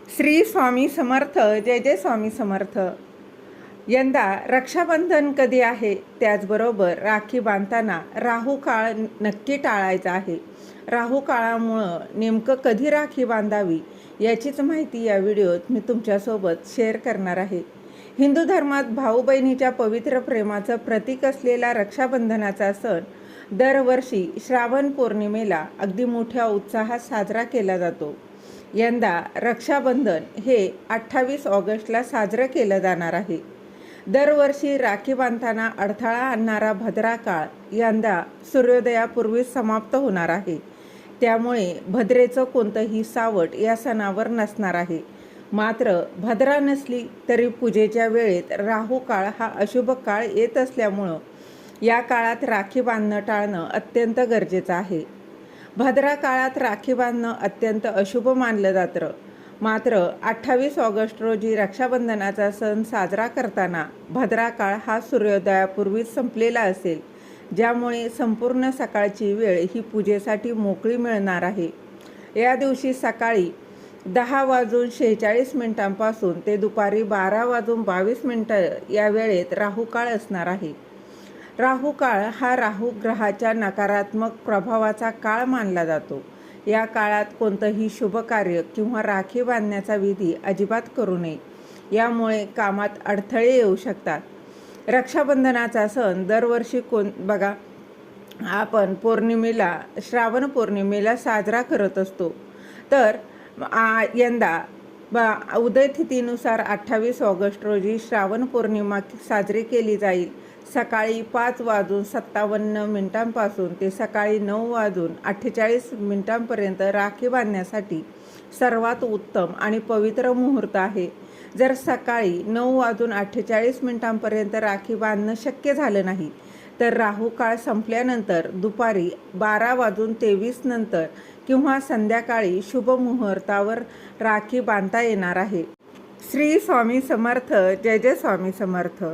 श्री स्वामी समर्थ. जय जय स्वामी समर्थ. यंदा रक्षाबंधन कधी आहे, त्याचबरोबर राखी बांधताना राहू काळ नक्की टाळायचा आहे. राहू काळामुळं नेमकं कधी राखी बांधावी याचीच माहिती या व्हिडिओत मी तुमच्यासोबत शेअर करणार आहे. हिंदू धर्मात भाऊ बहिणीच्या पवित्र प्रेमाचं प्रतीक असलेला रक्षाबंधनाचा सण दरवर्षी श्रावण पौर्णिमेला अगदी मोठ्या उत्साहात साजरा केला जातो. यंदा रक्षाबंधन हे 28 ऑगस्टला साजरं केलं जाणार आहे. दरवर्षी राखी बांधताना अडथळा आणणारा भद्रा काळ यंदा सूर्योदयापूर्वीच समाप्त होणार आहे. त्यामुळे भद्रेचं कोणतंही सावट या सणावर नसणार आहे. मात्र भद्रा नसली तरी पूजेच्या वेळेत राहू काळ हा अशुभ काळ येत असल्यामुळं या काळात राखी बांधणं टाळणं अत्यंत गरजेचं आहे. भद्रा काळात राखी बांधणं अत्यंत अशुभ मानलं जातं. मात्र 28 ऑगस्ट रोजी रक्षाबंधनाचा सण साजरा करताना भद्रा काळ हा सूर्योदयापूर्वीच संपलेला असेल, ज्यामुळे संपूर्ण सकाळची वेळ ही पूजेसाठी मोकळी मिळणार आहे. या दिवशी सकाळी 10:46 ते दुपारी 12:22 या वेळेत राहू काळ असणार आहे. राहू काळ हा राहू ग्रहाच्या नकारात्मक प्रभावाचा काळ मानला जातो. या काळात कोणतंही शुभ कार्य किंवा राखी बांधण्याचा विधी अजिबात करू नये. यामुळे कामात अडथळे येऊ शकतात. रक्षाबंधनाचा सण दरवर्षी बघा आपण श्रावण पौर्णिमेला साजरा करत असतो. तर यंदा उदयतिथीनुसार 28 ऑगस्ट रोजी श्रावण पौर्णिमा साजरी केली जाईल. सकाळी 5:57 ते सकाळी 9:48 राखी बांधण्यासाठी सर्वात उत्तम आणि पवित्र मुहूर्त आहे. जर सकाळी 9:48 राखी बांधणं शक्य झालं नाही तर राहू काळ संपल्यानंतर दुपारी 12:23 किंवा संध्याकाळी शुभ मुहूर्तावर राखी बांधता येणार आहे. श्री स्वामी समर्थ. जय जय स्वामी समर्थ.